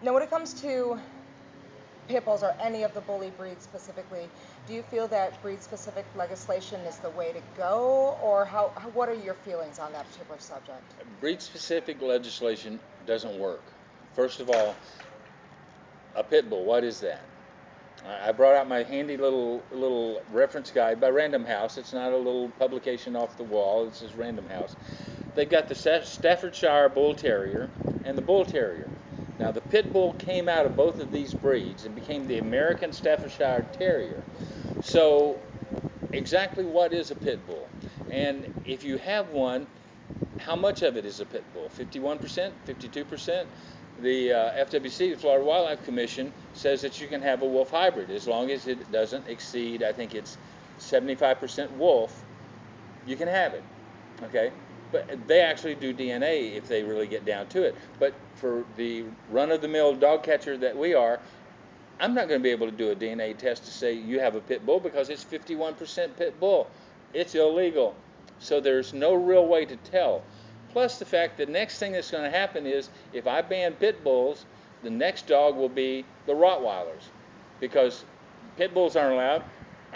Now, when it comes to pit bulls or any of the bully breeds specifically, do you feel that breed-specific legislation is the way to go, or what are your feelings on that particular subject? Breed-specific legislation doesn't work. First of all, a pit bull, what is that? I brought out my handy little reference guide by Random House. It's not a little publication off the wall. It's just Random House. They've got the Staffordshire Bull Terrier and the Bull Terrier. Now the pit bull came out of both of these breeds and became the American Staffordshire Terrier. So exactly what is a pit bull? And if you have one, how much of it is a pit bull? 51%, 52%? The FWC, the Florida Wildlife Commission, says that you can have a wolf hybrid as long as it doesn't exceed, I think it's 75% wolf, you can have it. Okay? But they actually do DNA if they really get down to it. But for the run-of-the-mill dog catcher that we are, I'm not going to be able to do a DNA test to say you have a pit bull because it's 51% pit bull. It's illegal. So there's no real way to tell. Plus the fact the next thing that's going to happen is if I ban pit bulls, the next dog will be the Rottweilers because pit bulls aren't allowed.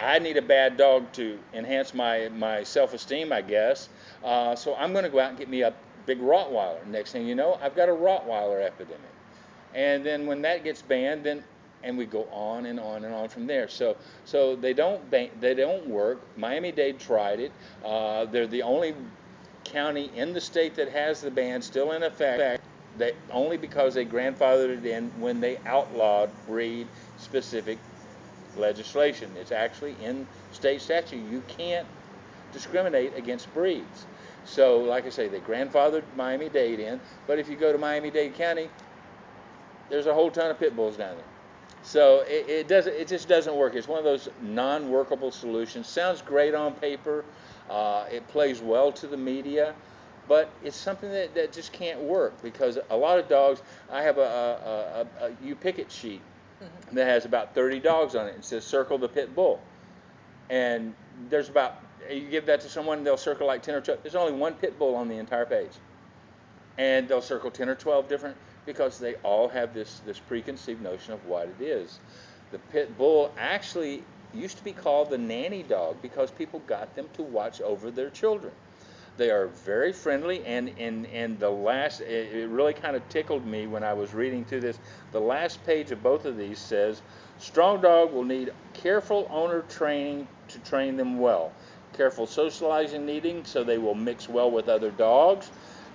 I need a bad dog to enhance my self-esteem, I guess. So I'm going to go out and get me a big Rottweiler. Next thing you know, I've got a Rottweiler epidemic. And then when that gets banned, then and we go on and on and on from there. So they don't work. Miami-Dade tried it. They're the only county in the state that has the ban still in effect. They only because they grandfathered it in when they outlawed breed-specific legislation. It's actually in state statute. You can't discriminate against breeds. So, like I say, they grandfathered Miami-Dade in. But if you go to Miami-Dade County, there's a whole ton of pit bulls down there. So it just doesn't work. It's one of those non-workable solutions. Sounds great on paper. It plays well to the media, but it's something that just can't work because a lot of dogs. I have a U-Picket sheet that has about 30 dogs on it. It says circle the pit bull, and there's about you give that to someone, they'll circle like 10 or 12. There's only one pit bull on the entire page, and they'll circle 10 or 12 different because they all have this preconceived notion of what it is. The pit bull actually used to be called the nanny dog because people got them to watch over their children. They are very friendly, and the last, it really kind of tickled me when I was reading through this. The last page of both of these says, strong dog will need careful owner training to train them well. Careful socializing needing so they will mix well with other dogs.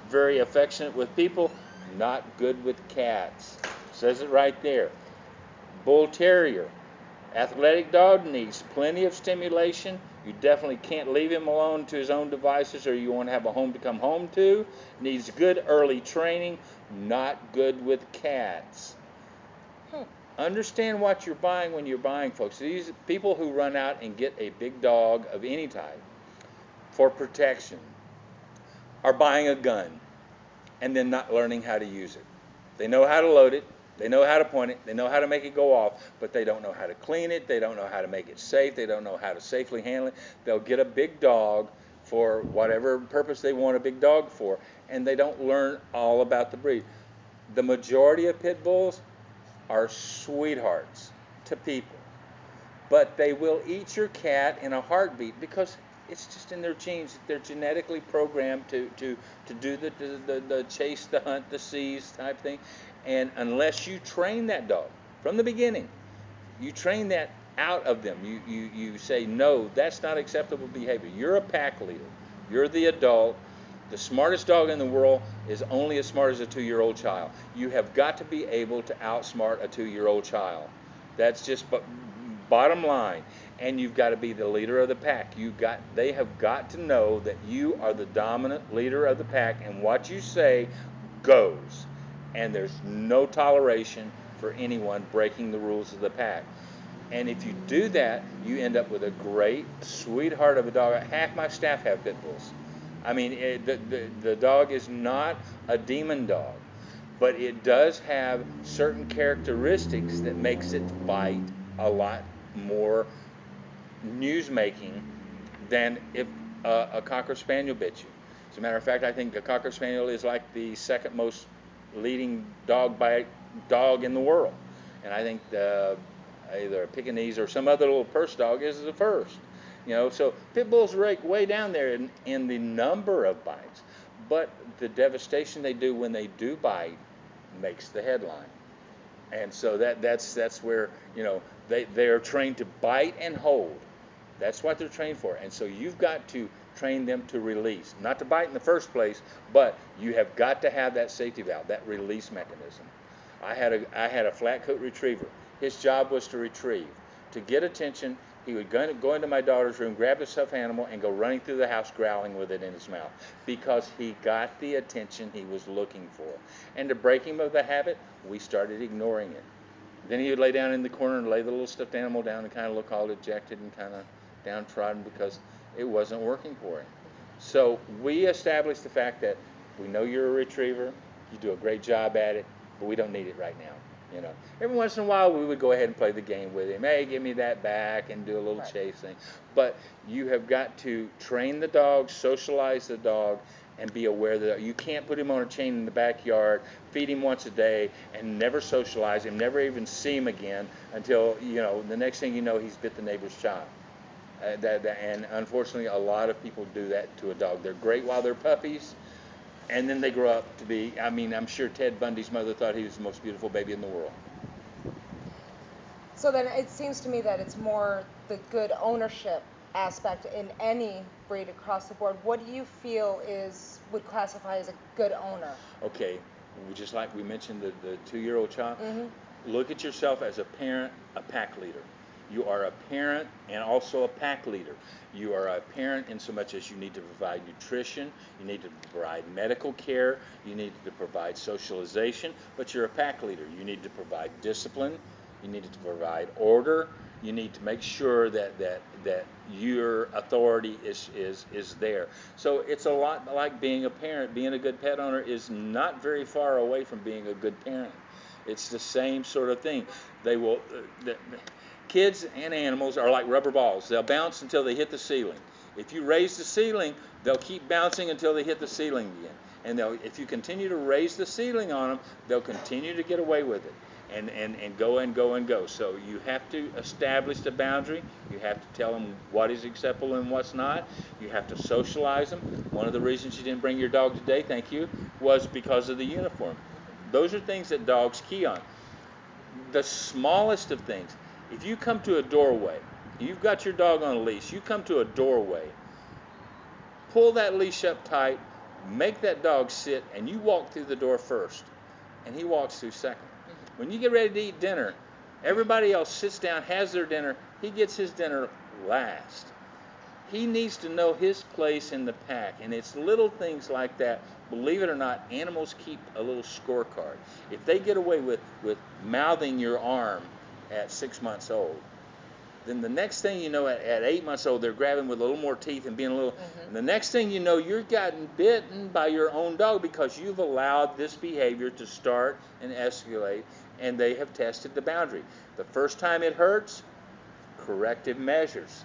Very affectionate with people, not good with cats. Says it right there. Bull Terrier. Athletic dog needs plenty of stimulation. You definitely can't leave him alone to his own devices or you won't have a home to come home to. Needs good early training. Not good with cats. Understand what you're buying when you're buying, folks. These people who run out and get a big dog of any type for protection are buying a gun and then not learning how to use it. They know how to load it. They know how to point it. They know how to make it go off, but they don't know how to clean it. They don't know how to make it safe. They don't know how to safely handle it. They'll get a big dog for whatever purpose they want a big dog for, and they don't learn all about the breed. The majority of pit bulls are sweethearts to people, but they will eat your cat in a heartbeat because it's just in their genes. They're genetically programmed to do the chase, the hunt, the seize type thing. And unless you train that dog from the beginning, you train that out of them. You say, no, that's not acceptable behavior. You're a pack leader. You're the adult. The smartest dog in the world is only as smart as a 2-year-old child. You have got to be able to outsmart a 2-year-old child. That's just bottom line. And you've got to be the leader of the pack. They have got to know that you are the dominant leader of the pack, and what you say goes. And there's no toleration for anyone breaking the rules of the pack. And if you do that, you end up with a great sweetheart of a dog. Half my staff have pit bulls. I mean, the dog is not a demon dog, but it does have certain characteristics that makes it bite a lot more news-making than if a Cocker Spaniel bit you. As a matter of fact, I think a Cocker Spaniel is like the second most leading dog bite dog in the world. And I think either a Pekingese or some other little purse dog is the first. So pit bulls rank way down there in the number of bites, but the devastation they do when they do bite makes the headline. And so that's where they are trained to bite and hold. That's what they're trained for. And so you've got to train them to release, not to bite in the first place, but you have got to have that safety valve, that release mechanism. I had a flat coat retriever. His job was to retrieve. To get attention, he would go into my daughter's room, grab a stuffed animal, and go running through the house growling with it in his mouth because he got the attention he was looking for. And to break him of the habit, we started ignoring it. Then he would lay down in the corner and lay the little stuffed animal down and kind of look all dejected and kind of downtrodden because it wasn't working for him. So we established the fact that we know you're a retriever, you do a great job at it, but we don't need it right now. Every once in a while we would go ahead and play the game with him. Hey, give me that back, and do a little chase thing. But you have got to train the dog, socialize the dog, and be aware that you can't put him on a chain in the backyard, feed him once a day, and never socialize him, never even see him again until the next thing you know he's bit the neighbor's child. And unfortunately, a lot of people do that to a dog. They're great while they're puppies. And then they grow up to be, I'm sure Ted Bundy's mother thought he was the most beautiful baby in the world. So then it seems to me that it's more the good ownership aspect in any breed across the board. What do you feel would classify as a good owner? Okay, just like we mentioned the 2-year-old child, look at yourself as a parent, a pack leader. You are a parent and also a pack leader. You are a parent in so much as you need to provide nutrition, you need to provide medical care, you need to provide socialization, but you're a pack leader. You need to provide discipline, you need to provide order, you need to make sure that your authority is there. So it's a lot like being a parent. Being a good pet owner is not very far away from being a good parent. It's the same sort of thing. Kids and animals are like rubber balls. They'll bounce until they hit the ceiling. If you raise the ceiling, they'll keep bouncing until they hit the ceiling again. And if you continue to raise the ceiling on them, they'll continue to get away with it and go and go and go. So you have to establish the boundary. You have to tell them what is acceptable and what's not. You have to socialize them. One of the reasons you didn't bring your dog today, thank you, was because of the uniform. Those are things that dogs key on. The smallest of things. If you come to a doorway, you've got your dog on a leash, you come to a doorway, pull that leash up tight, make that dog sit, and you walk through the door first, and he walks through second. When you get ready to eat dinner, everybody else sits down, has their dinner, he gets his dinner last. He needs to know his place in the pack, and it's little things like that. Believe it or not, animals keep a little scorecard. If they get away with mouthing your arm at 6 months old, then the next thing you know, at 8 months old, they're grabbing with a little more teeth and being a little. And the next thing you know, you're gotten bitten by your own dog because you've allowed this behavior to start and escalate, and they have tested the boundary. The first time it hurts, corrective measures.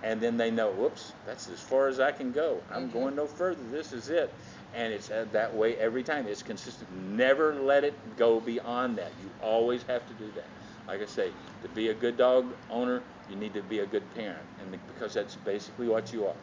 And then they know, whoops, that's as far as I can go. I'm going no further. This is it. And it's that way every time. It's consistent. Never let it go beyond that. You always have to do that. Like I say, to be a good dog owner, you need to be a good parent, and because that's basically what you are.